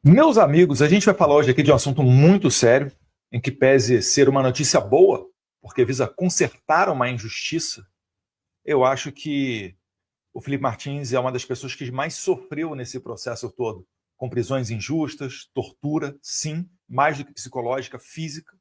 Meus amigos, a gente vai falar hoje aqui de um assunto muito sério, em que pese ser uma notícia boa, porque visa consertar uma injustiça. Eu acho que o Felipe Martins é uma das pessoas que mais sofreu nesse processo todo, com prisões injustas, tortura, sim, mais do que psicológica, física,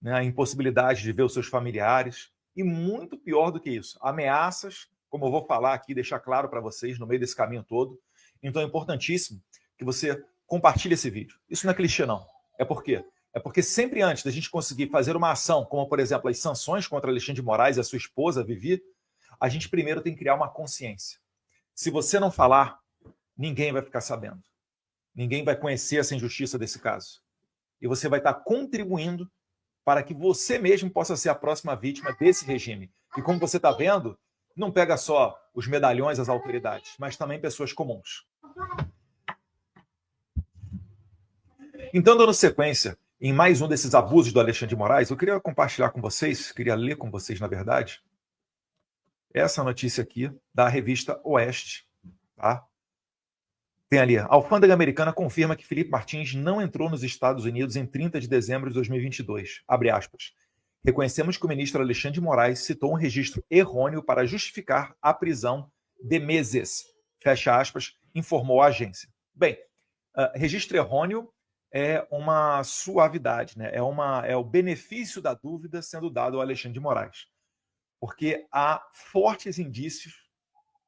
né, a impossibilidade de ver os seus familiares, e muito pior do que isso, ameaças, como eu vou falar aqui, deixar claro para vocês no meio desse caminho todo. Então é importantíssimo que você compartilhe esse vídeo. Isso não é clichê, não. É por quê? É porque sempre antes da gente conseguir fazer uma ação, como por exemplo as sanções contra Alexandre de Moraes e a sua esposa, Vivi, a gente primeiro tem que criar uma consciência. Se você não falar, ninguém vai ficar sabendo. Ninguém vai conhecer essa injustiça desse caso. E você vai estar contribuindo para que você mesmo possa ser a próxima vítima desse regime. E como você está vendo, não pega só os medalhões às autoridades, mas também pessoas comuns. Então, dando sequência em mais um desses abusos do Alexandre de Moraes, eu queria compartilhar com vocês, queria ler com vocês, na verdade, essa notícia aqui da revista Oeste. Tá? Tem ali, a alfândega americana confirma que Felipe Martins não entrou nos Estados Unidos em 30 de dezembro de 2022. Abre aspas. Reconhecemos que o ministro Alexandre de Moraes citou um registro errôneo para justificar a prisão de meses. Fecha aspas, informou a agência. Bem, registro errôneo é uma suavidade, né? É o benefício da dúvida sendo dado ao Alexandre de Moraes. Porque há fortes indícios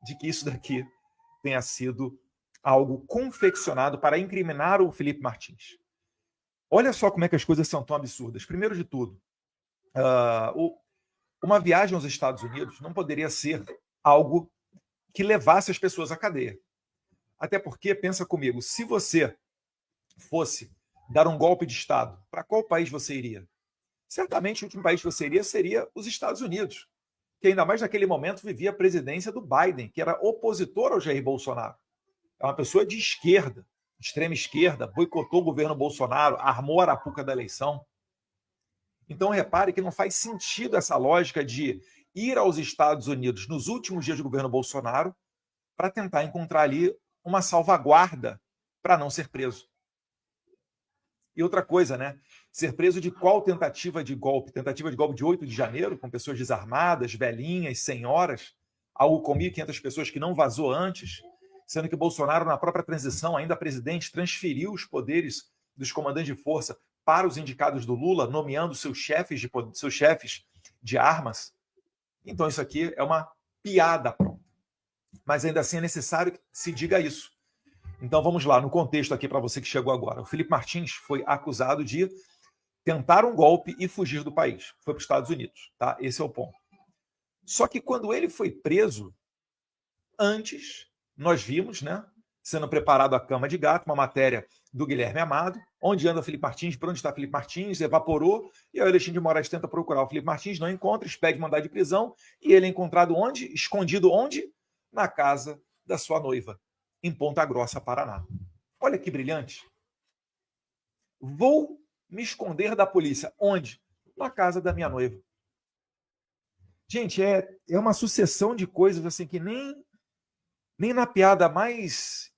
de que isso daqui tenha sido algo confeccionado para incriminar o Felipe Martins. Olha só como é que as coisas são tão absurdas. Primeiro de tudo, uma viagem aos Estados Unidos não poderia ser algo que levasse as pessoas à cadeia. Até porque, pensa comigo, se você fosse dar um golpe de Estado, para qual país você iria? Certamente o último país que você iria seria os Estados Unidos, que ainda mais naquele momento vivia a presidência do Biden, que era opositor ao Jair Bolsonaro. É uma pessoa de esquerda, extrema esquerda, boicotou o governo Bolsonaro, armou a arapuca da eleição. Então repare que não faz sentido essa lógica de ir aos Estados Unidos nos últimos dias do governo Bolsonaro para tentar encontrar ali uma salvaguarda para não ser preso. E outra coisa, né? Ser preso de qual tentativa de golpe? Tentativa de golpe de 8 de janeiro, com pessoas desarmadas, velhinhas, senhoras, algo com 1.500 pessoas que não vazou antes, sendo que Bolsonaro, na própria transição, ainda presidente, transferiu os poderes dos comandantes de força para os indicados do Lula, nomeando seus chefes de armas. Então isso aqui é uma piada pronta. Mas ainda assim é necessário que se diga isso. Então vamos lá, no contexto aqui para você que chegou agora. O Felipe Martins foi acusado de tentar um golpe e fugir do país. Foi para os Estados Unidos, tá? Esse é o ponto. Só que quando ele foi preso, antes, nós vimos, né, sendo preparado a cama de gato, uma matéria do Guilherme Amado, onde anda o Felipe Martins, por onde está o Felipe Martins, evaporou, e aí o Alexandre de Moraes tenta procurar o Felipe Martins, não encontra, expede mandado de prisão, e ele é encontrado onde? Escondido onde? Na casa da sua noiva, em Ponta Grossa, Paraná. Olha que brilhante. Vou me esconder da polícia. Onde? Na casa da minha noiva. Gente, é uma sucessão de coisas assim que nem na piada mais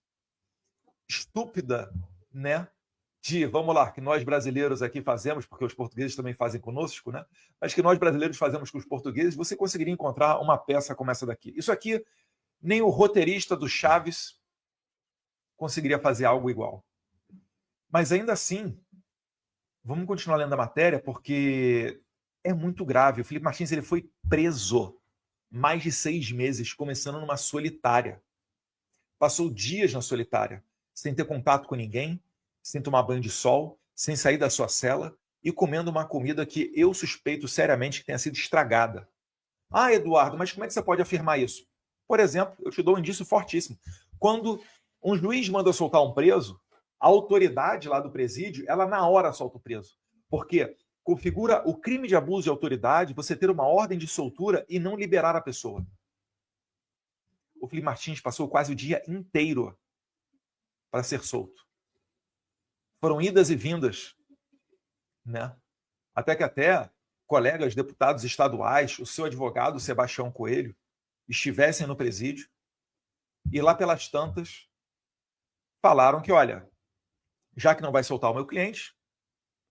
estúpida, né? De, vamos lá, que nós brasileiros aqui fazemos, porque os portugueses também fazem conosco, né? Mas que nós brasileiros fazemos com os portugueses, você conseguiria encontrar uma peça como essa daqui. Isso aqui, nem o roteirista do Chaves conseguiria fazer algo igual. Mas ainda assim, vamos continuar lendo a matéria, porque é muito grave. O Felipe Martins ele foi preso mais de 6 meses, começando numa solitária. Passou dias na solitária, sem ter contato com ninguém, sem tomar banho de sol, sem sair da sua cela e comendo uma comida que eu suspeito seriamente que tenha sido estragada. Ah, Eduardo, mas como é que você pode afirmar isso? Por exemplo, eu te dou um indício fortíssimo. Quando um juiz manda soltar um preso, a autoridade lá do presídio, ela na hora solta o preso. Porque configura o crime de abuso de autoridade você ter uma ordem de soltura e não liberar a pessoa. O Felipe Martins passou quase o dia inteiro para ser solto. Foram idas e vindas, né? Até colegas deputados estaduais, o seu advogado, Sebastião Coelho, estivessem no presídio e lá pelas tantas falaram que, olha, já que não vai soltar o meu cliente,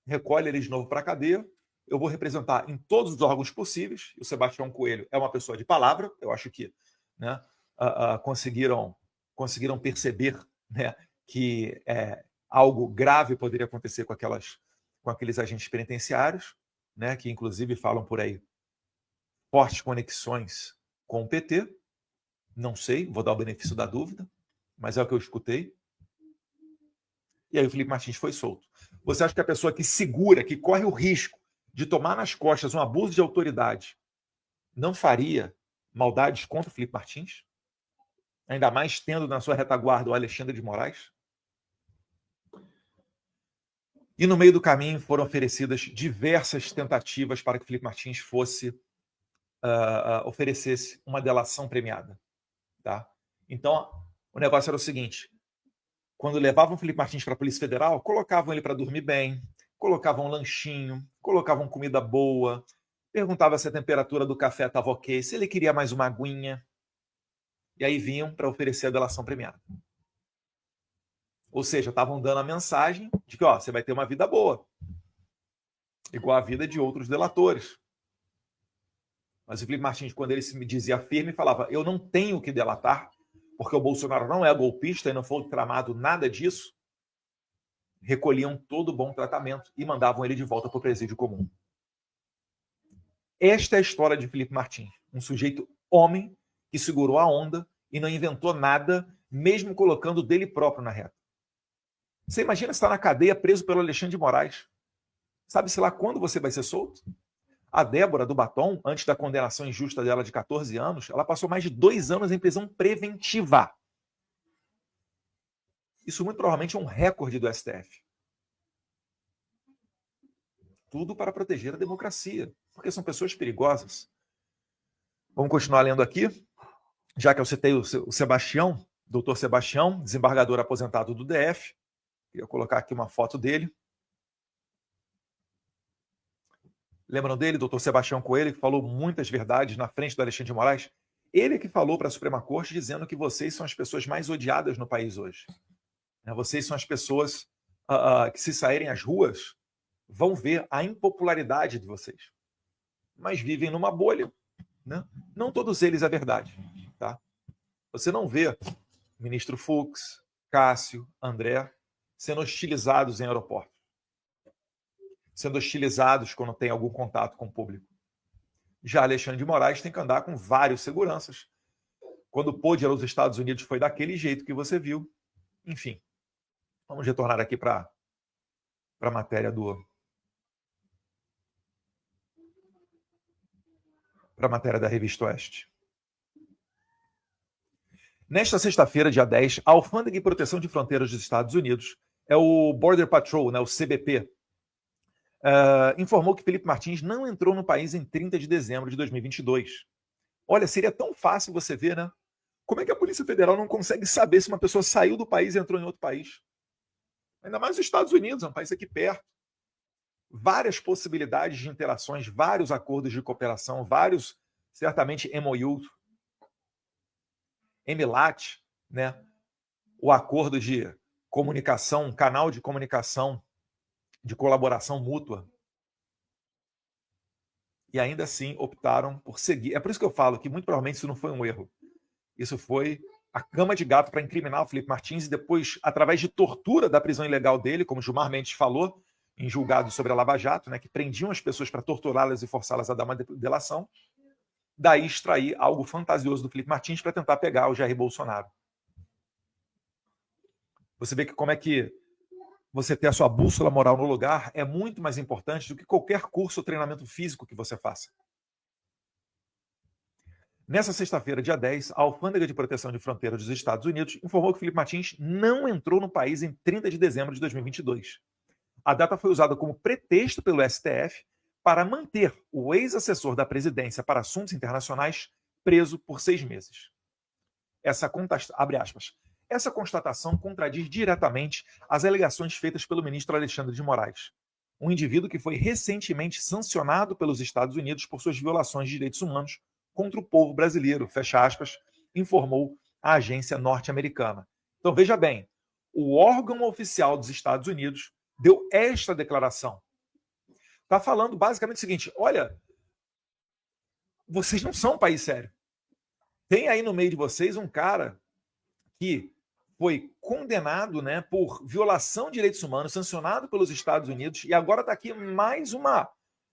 recolhe ele de novo para a cadeia, eu vou representar em todos os órgãos possíveis. O Sebastião Coelho é uma pessoa de palavra, eu acho que, né, conseguiram perceber, né, que algo grave poderia acontecer com aqueles agentes penitenciários, né, que inclusive falam por aí fortes conexões com o PT. Não sei, vou dar o benefício da dúvida, mas é o que eu escutei. E aí o Felipe Martins foi solto. Você acha que a pessoa que segura, que corre o risco de tomar nas costas um abuso de autoridade, não faria maldades contra o Felipe Martins? Ainda mais tendo na sua retaguarda o Alexandre de Moraes? E no meio do caminho foram oferecidas diversas tentativas para que Felipe Martins oferecesse uma delação premiada. Tá? Então, o negócio era o seguinte: quando levavam o Felipe Martins para a Polícia Federal, colocavam ele para dormir bem, colocavam um lanchinho, colocavam comida boa, perguntavam se a temperatura do café estava ok, se ele queria mais uma aguinha, e aí vinham para oferecer a delação premiada. Ou seja, estavam dando a mensagem de que você vai ter uma vida boa, igual a vida de outros delatores. Mas o Felipe Martins, quando ele se dizia firme, falava: eu não tenho que delatar, porque o Bolsonaro não é golpista e não foi tramado nada disso, recolhiam todo o bom tratamento e mandavam ele de volta para o presídio comum. Esta é a história de Felipe Martins, um sujeito homem que segurou a onda e não inventou nada, mesmo colocando dele próprio na reta. Você imagina estar na cadeia preso pelo Alexandre de Moraes. Sabe-se lá quando você vai ser solto? A Débora do Batom, antes da condenação injusta dela de 14 anos, ela passou mais de 2 anos em prisão preventiva. Isso muito provavelmente é um recorde do STF. Tudo para proteger a democracia, porque são pessoas perigosas. Vamos continuar lendo aqui. Já que eu citei o Sebastião, doutor Sebastião, desembargador aposentado do DF. Queria colocar aqui uma foto dele. Lembram dele, doutor Sebastião Coelho, que falou muitas verdades na frente do Alexandre de Moraes? Ele que falou para a Suprema Corte dizendo que vocês são as pessoas mais odiadas no país hoje. Vocês são as pessoas que, se saírem às ruas, vão ver a impopularidade de vocês. Mas vivem numa bolha. Né? Não todos eles é verdade. Tá? Você não vê ministro Fux, Cássio, André sendo hostilizados em aeroportos, sendo hostilizados quando tem algum contato com o público. Já Alexandre de Moraes tem que andar com vários seguranças. Quando pôde ir aos Estados Unidos foi daquele jeito que você viu. Enfim, vamos retornar aqui para a matéria para a matéria da Revista Oeste. Nesta sexta-feira, dia 10, a Alfândega e Proteção de Fronteiras dos Estados Unidos, o Border Patrol, o CBP, informou que Felipe Martins não entrou no país em 30 de dezembro de 2022. Olha, seria tão fácil você ver, né? Como é que a Polícia Federal não consegue saber se uma pessoa saiu do país e entrou em outro país? Ainda mais os Estados Unidos, é um país aqui perto. Várias possibilidades de interações, vários acordos de cooperação, vários, certamente, MOU, MLAT, né? O acordo de comunicação, canal de comunicação, de colaboração mútua. E ainda assim optaram por seguir. É por isso que eu falo que muito provavelmente isso não foi um erro. Isso foi a cama de gato para incriminar o Felipe Martins e depois, através de tortura da prisão ilegal dele, como Gilmar Mendes falou em julgado sobre a Lava Jato, né, que prendiam as pessoas para torturá-las e forçá-las a dar uma delação, daí extrair algo fantasioso do Felipe Martins para tentar pegar o Jair Bolsonaro. Você vê que como é que você ter a sua bússola moral no lugar é muito mais importante do que qualquer curso ou treinamento físico que você faça. Nessa sexta-feira, dia 10, a Alfândega de Proteção de Fronteiras dos Estados Unidos informou que Felipe Martins não entrou no país em 30 de dezembro de 2022. A data foi usada como pretexto pelo STF para manter o ex-assessor da presidência para assuntos internacionais preso por 6 meses. Abre aspas. Essa constatação contradiz diretamente as alegações feitas pelo ministro Alexandre de Moraes, um indivíduo que foi recentemente sancionado pelos Estados Unidos por suas violações de direitos humanos contra o povo brasileiro, fecha aspas, informou a agência norte-americana. Então, veja bem, o órgão oficial dos Estados Unidos deu esta declaração. Está falando basicamente o seguinte: olha, vocês não são um país sério. Tem aí no meio de vocês um cara que foi condenado, né, por violação de direitos humanos, sancionado pelos Estados Unidos, e agora está aqui mais uma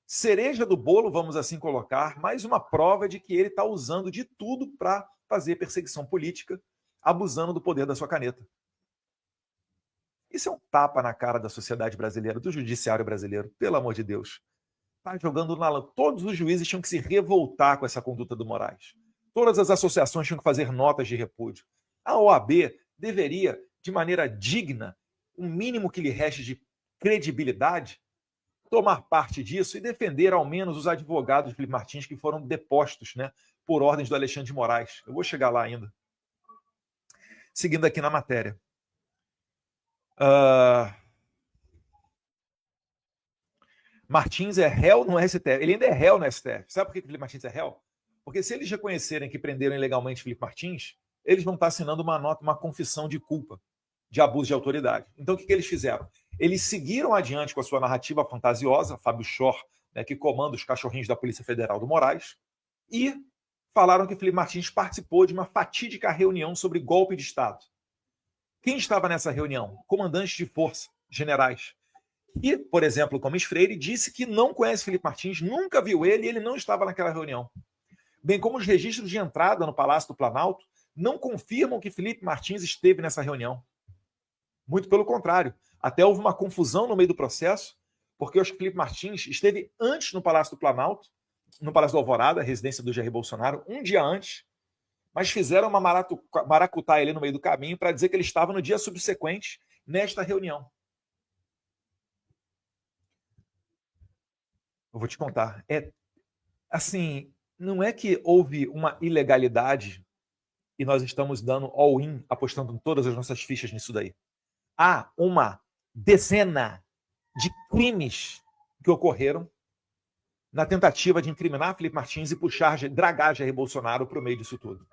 cereja do bolo, vamos assim colocar, mais uma prova de que ele está usando de tudo para fazer perseguição política, abusando do poder da sua caneta. Isso é um tapa na cara da sociedade brasileira, do judiciário brasileiro, pelo amor de Deus. Está jogando na lama. Todos os juízes tinham que se revoltar com essa conduta do Moraes. Todas as associações tinham que fazer notas de repúdio. A OAB deveria, de maneira digna, o mínimo que lhe reste de credibilidade, tomar parte disso e defender ao menos os advogados de Felipe Martins que foram depostos, né, por ordens do Alexandre de Moraes. Eu vou chegar lá ainda. Seguindo aqui na matéria. Martins é réu no STF. Ele ainda é réu no STF. Sabe por que Felipe Martins é réu? Porque se eles reconhecerem que prenderam ilegalmente Felipe Martins, eles vão estar assinando uma nota, uma confissão de culpa, de abuso de autoridade. Então, o que eles fizeram? Eles seguiram adiante com a sua narrativa fantasiosa, Fábio Schor, né, que comanda os cachorrinhos da Polícia Federal do Moraes, e falaram que Felipe Martins participou de uma fatídica reunião sobre golpe de Estado. Quem estava nessa reunião? Comandantes de força, generais. E, por exemplo, o Gomes Freire disse que não conhece Felipe Martins, nunca viu ele e ele não estava naquela reunião. Bem como os registros de entrada no Palácio do Planalto não confirmam que Felipe Martins esteve nessa reunião. Muito pelo contrário. Até houve uma confusão no meio do processo, porque eu acho que Felipe Martins esteve antes no Palácio do Planalto, no Palácio do Alvorada, a residência do Jair Bolsonaro, um dia antes, mas fizeram uma maracutaia ali no meio do caminho para dizer que ele estava no dia subsequente nesta reunião. Eu vou te contar. Assim, não é que houve uma ilegalidade e nós estamos dando all-in, apostando em todas as nossas fichas nisso daí. Há uma dezena de crimes que ocorreram na tentativa de incriminar Felipe Martins e dragar Jair Bolsonaro para o meio disso tudo.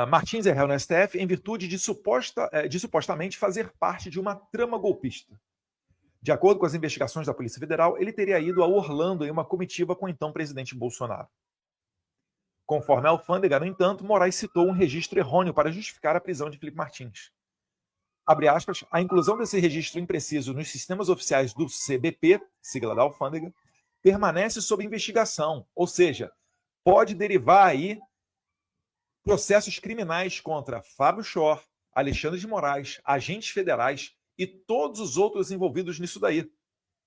Martins é réu no STF em virtude de supostamente fazer parte de uma trama golpista. De acordo com as investigações da Polícia Federal, ele teria ido a Orlando em uma comitiva com o então presidente Bolsonaro. Conforme a alfândega, no entanto, Moraes citou um registro errôneo para justificar a prisão de Felipe Martins. Abre aspas, a inclusão desse registro impreciso nos sistemas oficiais do CBP, sigla da alfândega, permanece sob investigação, ou seja, pode derivar aí processos criminais contra Fábio Schor, Alexandre de Moraes, agentes federais e todos os outros envolvidos nisso daí.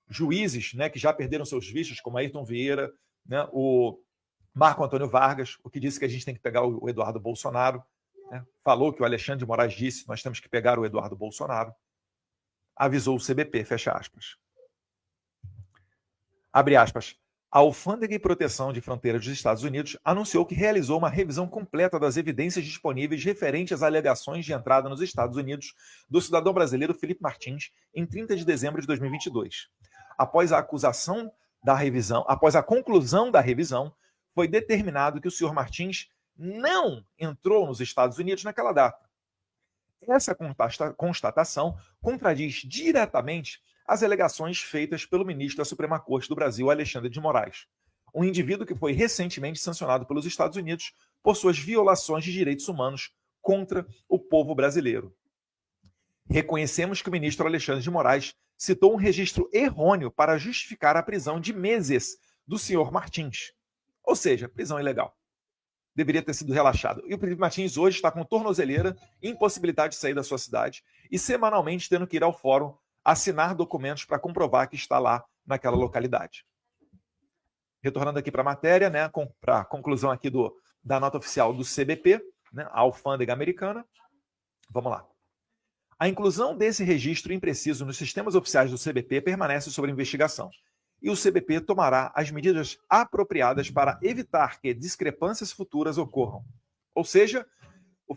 Juízes, né, que já perderam seus vistos, como Ayrton Vieira, né, o Marco Antônio Vargas, o que disse que a gente tem que pegar o Eduardo Bolsonaro, né, falou que o Alexandre de Moraes disse, nós temos que pegar o Eduardo Bolsonaro, avisou o CBP, fecha aspas. Abre aspas. A Alfândega e Proteção de Fronteiras dos Estados Unidos anunciou que realizou uma revisão completa das evidências disponíveis referentes às alegações de entrada nos Estados Unidos do cidadão brasileiro Felipe Martins em 30 de dezembro de 2022. Após a conclusão da revisão, foi determinado que o senhor Martins não entrou nos Estados Unidos naquela data. Essa constatação contradiz diretamente as alegações feitas pelo ministro da Suprema Corte do Brasil, Alexandre de Moraes, um indivíduo que foi recentemente sancionado pelos Estados Unidos por suas violações de direitos humanos contra o povo brasileiro. Reconhecemos que o ministro Alexandre de Moraes citou um registro errôneo para justificar a prisão de meses do senhor Martins, ou seja, prisão ilegal. Deveria ter sido relaxado. E o Felipe Martins hoje está com tornozeleira, impossibilidade de sair da sua cidade e semanalmente tendo que ir ao fórum assinar documentos para comprovar que está lá naquela localidade. Retornando aqui para a matéria, né, para a conclusão aqui da nota oficial do CBP, né, a alfândega americana. Vamos lá. A inclusão desse registro impreciso nos sistemas oficiais do CBP permanece sob investigação. E o CBP tomará as medidas apropriadas para evitar que discrepâncias futuras ocorram. Ou seja, o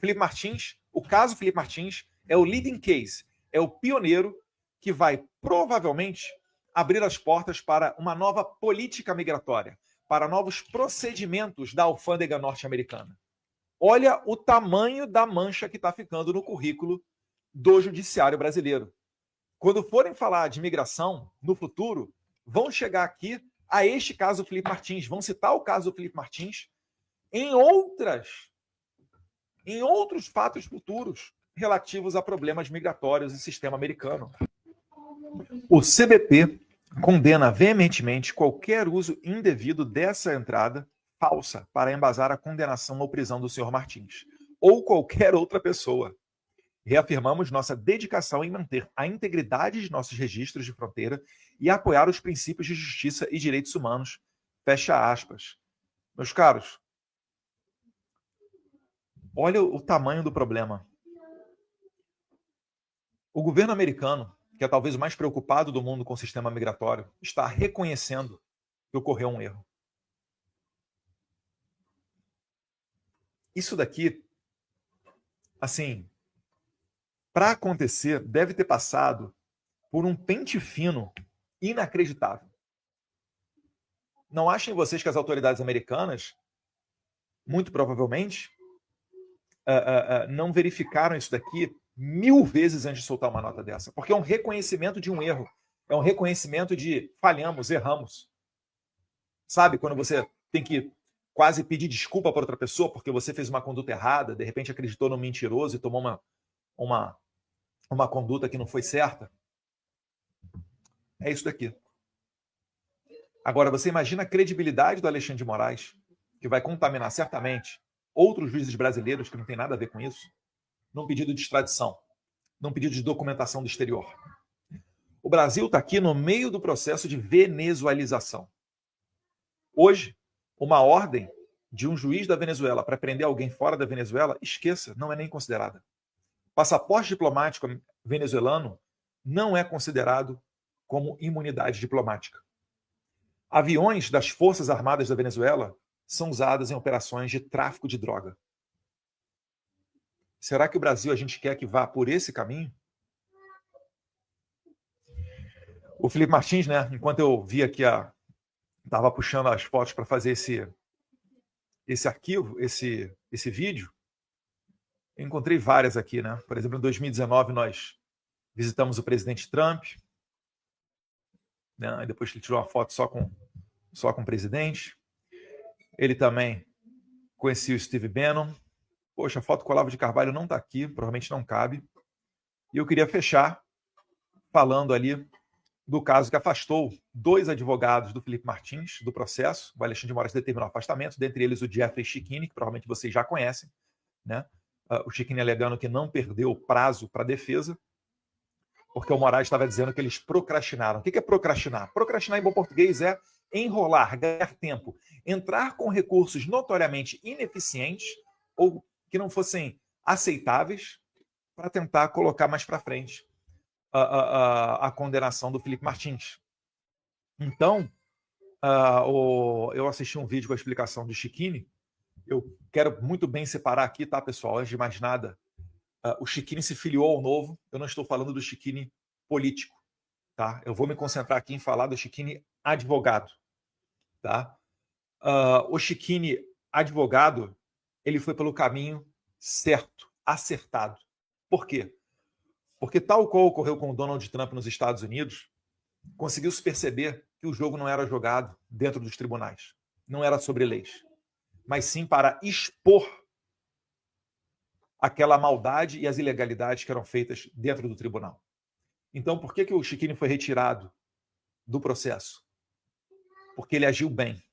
caso Felipe Martins é o leading case, é o pioneiro que vai provavelmente abrir as portas para uma nova política migratória, para novos procedimentos da alfândega norte-americana. Olha o tamanho da mancha que está ficando no currículo do judiciário brasileiro. Quando forem falar de imigração no futuro, vão chegar aqui a este caso do Felipe Martins, vão citar o caso do Felipe Martins em outros fatos futuros relativos a problemas migratórios e sistema americano. O CBP condena veementemente qualquer uso indevido dessa entrada falsa para embasar a condenação ou prisão do senhor Martins, ou qualquer outra pessoa. Reafirmamos nossa dedicação em manter a integridade de nossos registros de fronteira e apoiar os princípios de justiça e direitos humanos. Fecha aspas. Meus caros, olha o tamanho do problema. O governo americano, que é talvez o mais preocupado do mundo com o sistema migratório, está reconhecendo que ocorreu um erro. Isso daqui, assim, para acontecer, deve ter passado por um pente fino inacreditável. Não achem vocês que as autoridades americanas, muito provavelmente, não verificaram isso daqui 1000 vezes antes de soltar uma nota dessa, porque é um reconhecimento de um erro, é um reconhecimento de falhamos, erramos. Sabe, quando você tem que quase pedir desculpa para outra pessoa porque você fez uma conduta errada, de repente acreditou no mentiroso e tomou uma conduta que não foi certa? É isso daqui. Agora, você imagina a credibilidade do Alexandre de Moraes, que vai contaminar certamente outros juízes brasileiros que não tem nada a ver com isso, num pedido de extradição, num pedido de documentação do exterior. O Brasil está aqui no meio do processo de venezuelização. Hoje, uma ordem de um juiz da Venezuela para prender alguém fora da Venezuela, esqueça, não é nem considerada. Passaporte diplomático venezuelano não é considerado como imunidade diplomática. Aviões das Forças Armadas da Venezuela são usados em operações de tráfico de droga. Será que o Brasil a gente quer que vá por esse caminho? O Felipe Martins, né, enquanto eu vi aqui estava puxando as fotos para fazer esse arquivo, esse vídeo, eu encontrei várias aqui, né? Por exemplo, em 2019 nós visitamos o presidente Trump, né? E depois ele tirou uma foto só com o presidente. Ele também conhecia o Steve Bannon. Poxa, a foto com o Olavo de Carvalho não está aqui, provavelmente não cabe. E eu queria fechar falando ali do caso que afastou 2 advogados do Felipe Martins do processo. O Alexandre de Moraes determinou o afastamento, dentre eles o Jeffrey Schickini, que provavelmente vocês já conhecem, né? O Schickini alegando que não perdeu o prazo para a defesa, porque o Moraes estava dizendo que eles procrastinaram. O que é procrastinar? Procrastinar em bom português é enrolar, ganhar tempo, entrar com recursos notoriamente ineficientes ou que não fossem aceitáveis para tentar colocar mais para frente a condenação do Felipe Martins. Então, eu assisti um vídeo com a explicação do Schickini. Eu quero muito bem separar aqui, tá, pessoal? Antes de mais nada, o Schickini se filiou ao Novo. Eu não estou falando do Schickini político, tá? Eu vou me concentrar aqui em falar do Schickini advogado, tá? O Schickini advogado, ele foi pelo caminho certo, acertado. Por quê? Porque tal qual ocorreu com o Donald Trump nos Estados Unidos, conseguiu-se perceber que o jogo não era jogado dentro dos tribunais, não era sobre leis, mas sim para expor aquela maldade e as ilegalidades que eram feitas dentro do tribunal. Então, por que o Schickini foi retirado do processo? Porque ele agiu bem.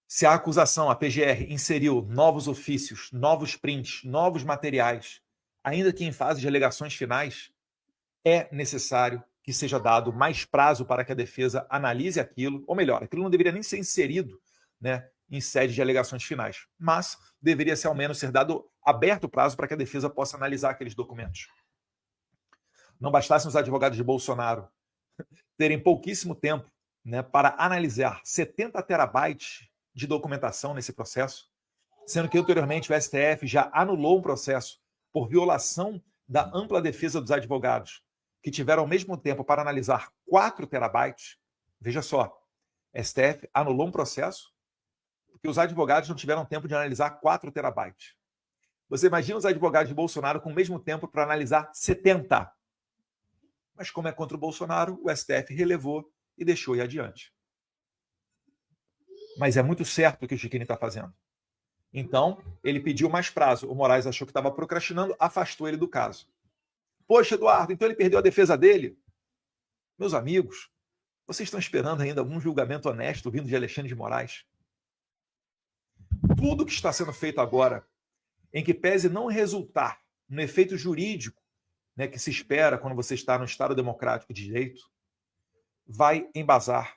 Se a acusação, a PGR, inseriu novos ofícios, novos prints, novos materiais, ainda que em fase de alegações finais, é necessário que seja dado mais prazo para que a defesa analise aquilo, ou melhor, aquilo não deveria nem ser inserido, né, em sede de alegações finais, mas deveria ser ao menos ser dado aberto o prazo para que a defesa possa analisar aqueles documentos. Não bastassem os advogados de Bolsonaro terem pouquíssimo tempo, né, para analisar 70 terabytes de documentação nesse processo, sendo que anteriormente o STF já anulou um processo por violação da ampla defesa dos advogados, que tiveram ao mesmo tempo para analisar 4 terabytes. Veja só, STF anulou um processo porque os advogados não tiveram tempo de analisar 4 terabytes. Você imagina os advogados de Bolsonaro com o mesmo tempo para analisar 70. Mas como é contra o Bolsonaro, o STF relevou e deixou ir adiante. Mas é muito certo o que o Chiquini está fazendo. Então, ele pediu mais prazo. O Moraes achou que estava procrastinando, afastou ele do caso. Poxa, Eduardo, então ele perdeu a defesa dele? Meus amigos, vocês estão esperando ainda algum julgamento honesto vindo de Alexandre de Moraes? Tudo que está sendo feito agora, em que pese não resultar no efeito jurídico, né, que se espera quando você está no Estado democrático de direito, vai embasar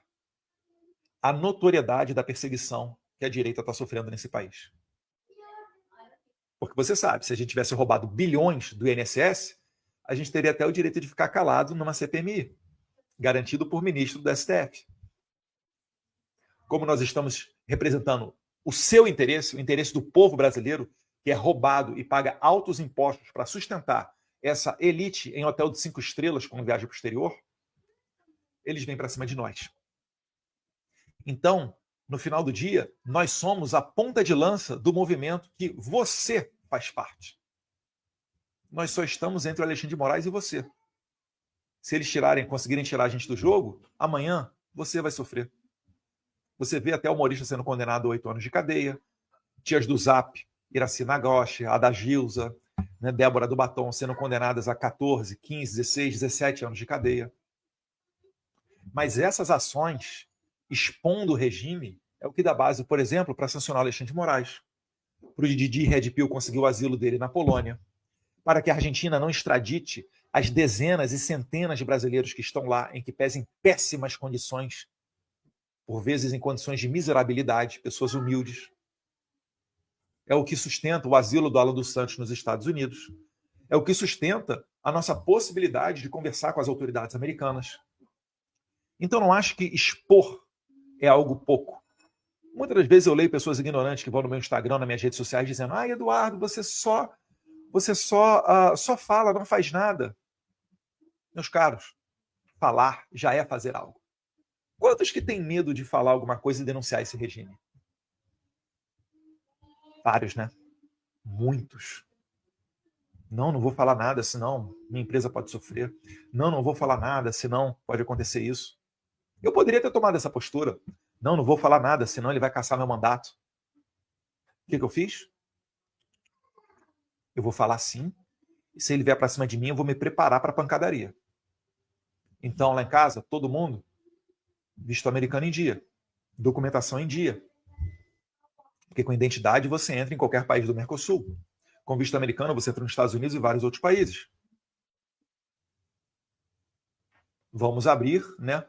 a notoriedade da perseguição que a direita está sofrendo nesse país. Porque você sabe, se a gente tivesse roubado bilhões do INSS, a gente teria até o direito de ficar calado numa CPMI, garantido por ministro do STF. Como nós estamos representando o seu interesse, o interesse do povo brasileiro, que é roubado e paga altos impostos para sustentar essa elite em hotel de 5 estrelas quando viaja para o exterior, eles vêm para cima de nós. Então, no final do dia, nós somos a ponta de lança do movimento que você faz parte. Nós só estamos entre o Alexandre de Moraes e você. Se eles conseguirem tirar a gente do jogo, amanhã você vai sofrer. Você vê até o humorista sendo condenado a 8 anos de cadeia, tias do Zap, Iraci Nagoshi, Ada Gilza, né, Débora do Batom sendo condenadas a 14, 15, 16, 17 anos de cadeia. Mas essas ações, expondo o regime, é o que dá base, por exemplo, para sancionar Alexandre de Moraes, para o Didi Red Pill conseguir o asilo dele na Polônia, para que a Argentina não extradite as dezenas e centenas de brasileiros que estão lá, em que pesem péssimas condições, por vezes em condições de miserabilidade, pessoas humildes. É o que sustenta o asilo do Alan dos Santos nos Estados Unidos. É o que sustenta a nossa possibilidade de conversar com as autoridades americanas. Então, não acho que expor é algo pouco. Muitas das vezes eu leio pessoas ignorantes que vão no meu Instagram, nas minhas redes sociais, dizendo: Eduardo, você só fala, não faz nada. Meus caros, falar já é fazer algo. Quantos que têm medo de falar alguma coisa e denunciar esse regime? Vários, né? Muitos. Não vou falar nada, senão minha empresa pode sofrer. Não vou falar nada, senão pode acontecer isso. Eu poderia ter tomado essa postura. Não vou falar nada, senão ele vai caçar meu mandato. O que eu fiz? Eu vou falar sim, e se ele vier para cima de mim, eu vou me preparar para a pancadaria. Então, lá em casa, todo mundo, visto americano em dia, documentação em dia. Porque com identidade você entra em qualquer país do Mercosul. Com visto americano, você entra nos Estados Unidos e vários outros países. Vamos abrir, né,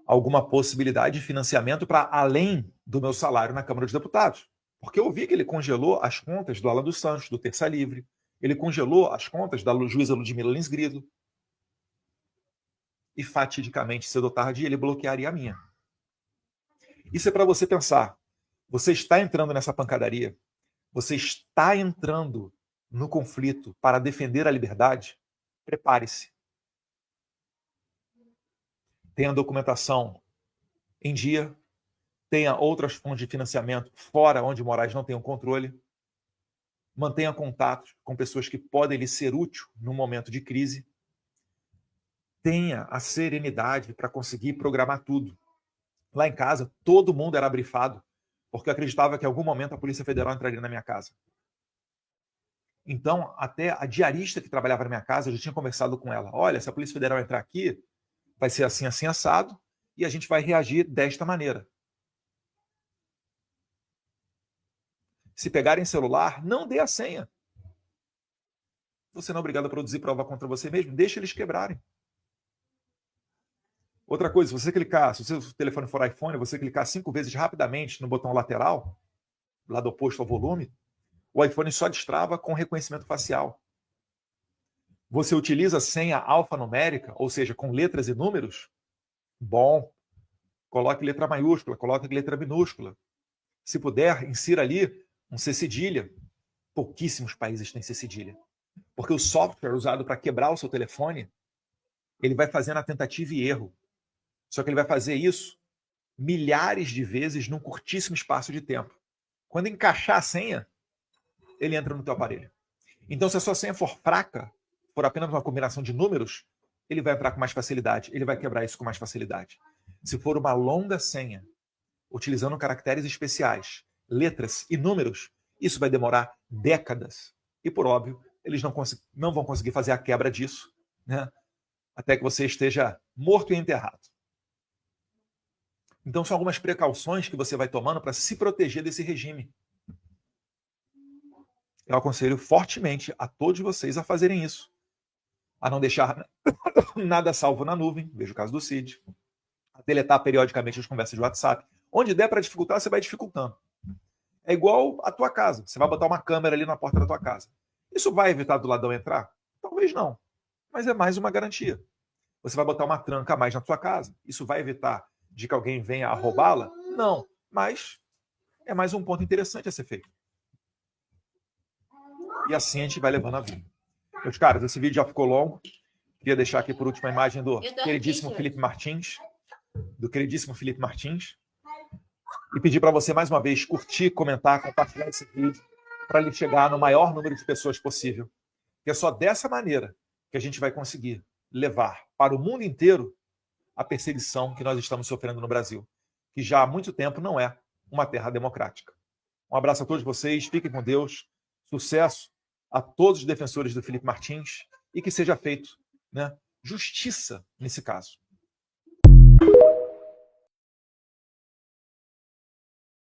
alguma possibilidade de financiamento para além do meu salário na Câmara dos Deputados. Porque eu vi que ele congelou as contas do Alan dos Santos, do Terça Livre. Ele congelou as contas da juíza Ludmila Lins Grilo. E fatidicamente, cedo ou tarde, ele bloquearia a minha. Isso é para você pensar. Você está entrando nessa pancadaria. Você está entrando no conflito para defender a liberdade. Prepare-se. Tenha documentação em dia. Tenha outras fontes de financiamento fora onde Moraes não tem um controle. Mantenha contatos com pessoas que podem lhe ser úteis num momento de crise. Tenha a serenidade para conseguir programar tudo. Lá em casa, todo mundo era brifado, porque eu acreditava que em algum momento a Polícia Federal entraria na minha casa. Então, até a diarista que trabalhava na minha casa, eu já tinha conversado com ela. Olha, se a Polícia Federal entrar aqui, vai ser assim, assim, assado, e a gente vai reagir desta maneira. Se pegarem celular, não dê a senha. Você não é obrigado a produzir prova contra você mesmo, deixa eles quebrarem. Outra coisa, se você clicar, se o seu telefone for iPhone, você clicar 5 vezes rapidamente no botão lateral, lado oposto ao volume, o iPhone só destrava com reconhecimento facial. Você utiliza senha alfanumérica, ou seja, com letras e números? Bom, coloque letra maiúscula, coloque letra minúscula. Se puder, insira ali um C cedilha. Pouquíssimos países têm C cedilha. Porque o software usado para quebrar o seu telefone, ele vai fazendo a tentativa e erro. Só que ele vai fazer isso milhares de vezes num curtíssimo espaço de tempo. Quando encaixar a senha, ele entra no teu aparelho. Então, se a sua senha for fraca, for apenas uma combinação de números, ele vai entrar com mais facilidade, ele vai quebrar isso com mais facilidade. Se for uma longa senha, utilizando caracteres especiais, letras e números, isso vai demorar décadas. E, por óbvio, eles não vão conseguir fazer a quebra disso, né? Até que você esteja morto e enterrado. Então, são algumas precauções que você vai tomando para se proteger desse regime. Eu aconselho fortemente a todos vocês a fazerem isso. A não deixar nada salvo na nuvem, veja o caso do Cid. A deletar periodicamente as conversas de WhatsApp. Onde der para dificultar, você vai dificultando. É igual a tua casa. Você vai botar uma câmera ali na porta da tua casa. Isso vai evitar do ladrão entrar? Talvez não. Mas é mais uma garantia. Você vai botar uma tranca a mais na tua casa. Isso vai evitar de que alguém venha a roubá-la? Não. Mas é mais um ponto interessante a ser feito. E assim a gente vai levando a vida. Meus caros, esse vídeo já ficou longo. Queria deixar aqui por último a imagem do queridíssimo Felipe Martins. E pedir para você, mais uma vez, curtir, comentar, compartilhar esse vídeo para ele chegar no maior número de pessoas possível. Porque é só dessa maneira que a gente vai conseguir levar para o mundo inteiro a perseguição que nós estamos sofrendo no Brasil, que já há muito tempo não é uma terra democrática. Um abraço a todos vocês, fiquem com Deus, sucesso a todos os defensores do Felipe Martins e que seja feito, né, justiça nesse caso.